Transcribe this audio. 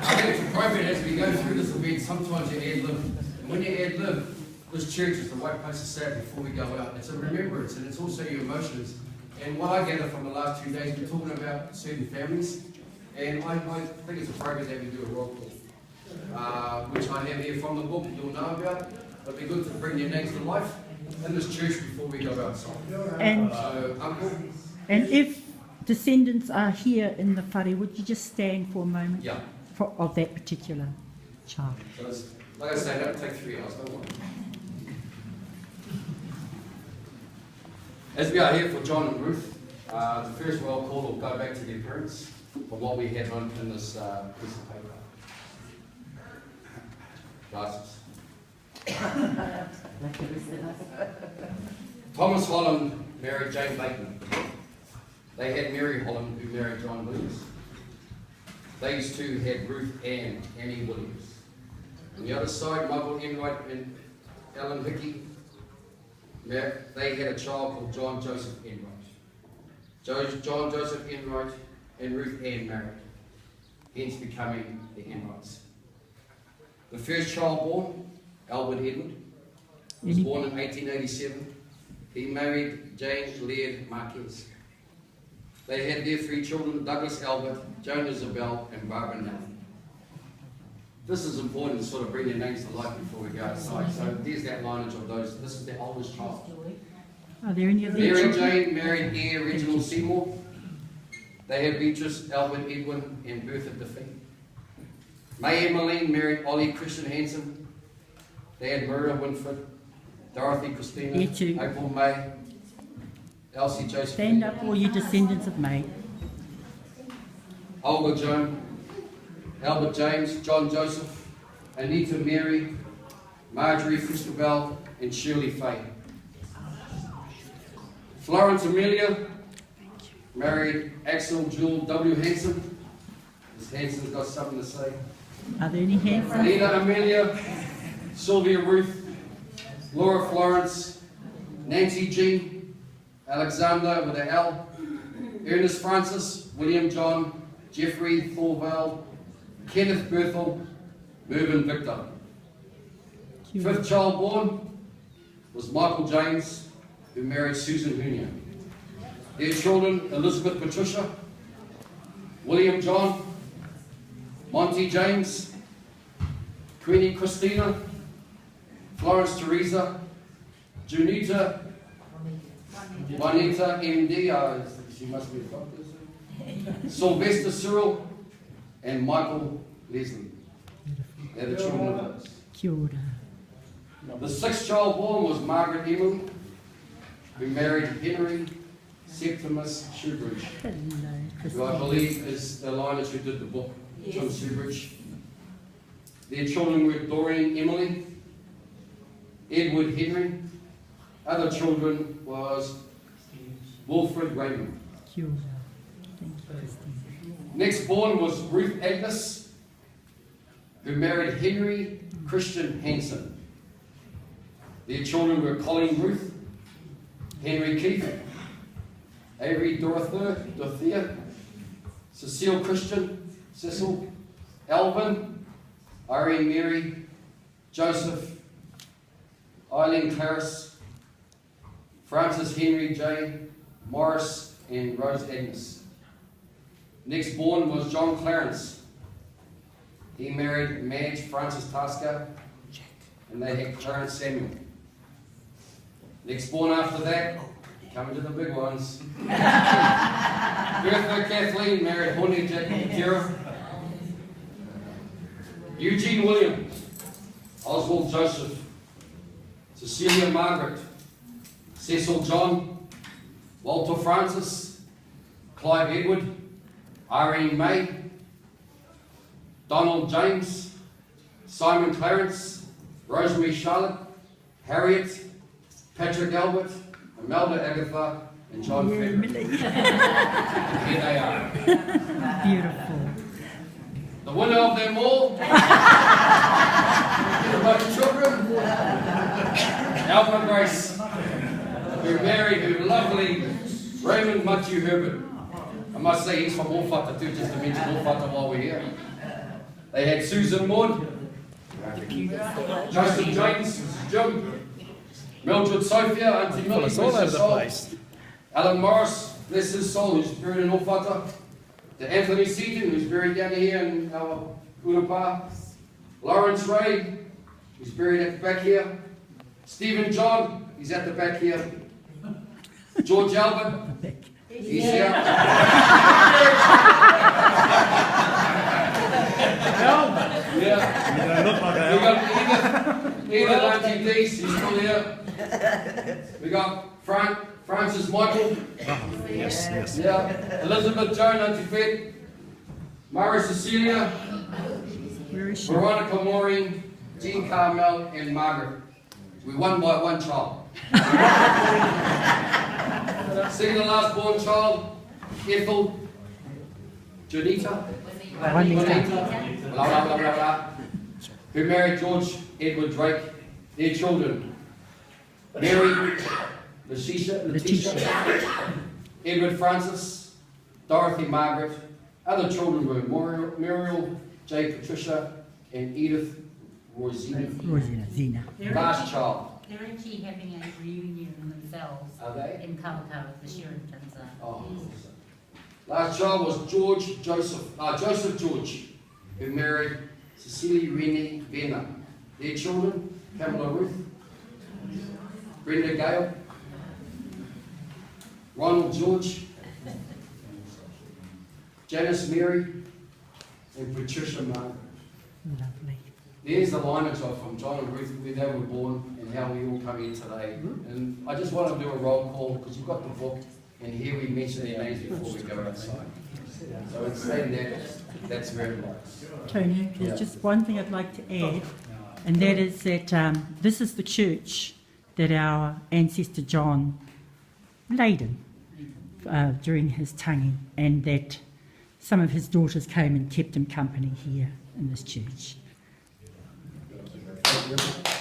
I think it's appropriate as we go through this event, sometimes you ad-lib. And when you ad-lib, this church is the right place to say it before we go out. It's a remembrance, and it's also your emotions. And what I gather from the last 2 days, we're talking about certain families, and I think it's appropriate that we do a roll call, which I have here from the book you'll know about. It'd be good to bring your names to life in this church before we go outside. And, Uncle? and if descendants are here in the whare, would you just stand for a moment? Yeah. Of that particular child? So like I say, that'll take 3 hours, don't worry. As we are here for John and Ruth, the first roll call will go back to their parents for what we have on in this piece of paper. Glasses. Thomas Holland married Jane Bateman. They had Mary Holland, who married John Williams. These two had Ruth Ann, Annie Williams. On the other side, Michael Enright and Ellen Hickey, they had a child called John Joseph Enright. John Joseph Enright and Ruth Ann married, hence becoming the Enrights. The first child born, Albert Edmund, was born in 1887. He married Jane Laird Marquez. They had their 3 children, Douglas Albert, Joan Isabel, and Barbara Nellie. This is important to sort of bring their names to life before we go outside. So there's that lineage of those. This is the oldest child. Are there any of them? Mary Jane married heir Reginald Seymour. They had Beatrice, Albert Edwin, and Bertha Defeat. May Emmeline married Ollie Christian Hansen. They had Maria Winford, Dorothy Christina, April May, Elsie Joseph. Stand up, all you descendants of May. Olga Joan, Albert James, John Joseph, Anita Mary, Marjorie Christabel, and Shirley Faye. Florence Amelia married Axel Jewel W. Hansen. This Hansen's got something to say. Are there any hands? Nina Amelia, Sylvia Ruth, Laura Florence, Nancy Jean, Alexander with an L, Ernest Francis, William John, Jeffrey Thorvald, Kenneth Berthel, Mervyn Victor. 5th child born was Michael James, who married Susan Hunia. Their children, Elizabeth Patricia, William John, Monty James, Queenie Christina, Florence Teresa, Junita, Juanita MD, she must be a doctor, Sylvester Cyril, and Michael Leslie. They're the children of those. Kia ora. The 6th child born was Margaret Emily, who married Henry Septimus Shoebridge, who I believe is the lineage who did the book, John Shoebridge. Their children were Doreen Emily, Edward Henry. Other children was Wilfred Raymond. Kia ora. Thank you, Christine. Next born was Ruth Agnes, who married Henry Christian Hansen. Their children were Colleen Ruth, Henry Keith, Avery Dorothea, Cecile Christian, Cecil, Alvin, Irene Mary, Joseph, Eileen Clarice, Francis Henry J, Morris, and Rose Agnes. Next born was John Clarence. He married Madge Frances Tasker, and they had Clarence Samuel. Next born after that, coming to the big ones. Bertha Kathleen married Horny Jack Kira. Eugene William, Oswald Joseph, Cecilia Margaret, Cecil John, Walter Francis, Clive Edward, Irene May, Donald James, Simon Clarence, Rosemary Charlotte, Harriet, Patrick Albert, Imelda Agatha, and John Frederick. And here they are. Beautiful. The winner of them all, my children, Alma Grace, who married her lovely Raymond Matthew Herbert. I must say he's from Wolfata too, just to mention Wolfata while we're here. They had Susan Maud, Joseph James, Jim, Mildred Sophia, Auntie Millie, bless his soul. Alan Morris, bless his soul, who's buried in Ofata. To Anthony Seaton, who's buried down here in our Urapa. Lawrence Ray, who's buried at the back here. Stephen John, he's at the back here. George Albert, he's here. Yeah. You don't look like We got Edith Auntie Deese, he's still here. We got Francis Michael. Yes, yes. Yeah. Elizabeth Joan, Auntie Fed. Mara Cecilia. Where is she? Veronica Maureen, Jean Carmel, and Margaret. We won by one child. Second and last born child, Ethel, Janita, Juanita. blah, blah, blah, blah, blah, who married George Edward Drake. Their children, Mary, Letitia, Edward Francis, Dorothy Margaret. Other children were Muriel J. Patricia, and Edith Rosina. Zena. Last child. They're actually having a reunion themselves Are they? in Kaukau, the Sherringtons are. Oh. Last child was Joseph George, who married Cecilia Renee Venner. Their children, Pamela Ruth, Brenda Gale, Ronald George, Janice Mary, and Patricia Margaret. Lovely. There's the lineage of from John and Ruth, where they were born and how we all come in today. And I just want to do a roll call because you've got the book, and here we mention their names before we go outside. So it's saying that's very nice. Tony, there's just one thing I'd like to add, and that is that this is the church that our ancestor John laid in during his tangi, and that some of his daughters came and kept him company here in this church. Thank you.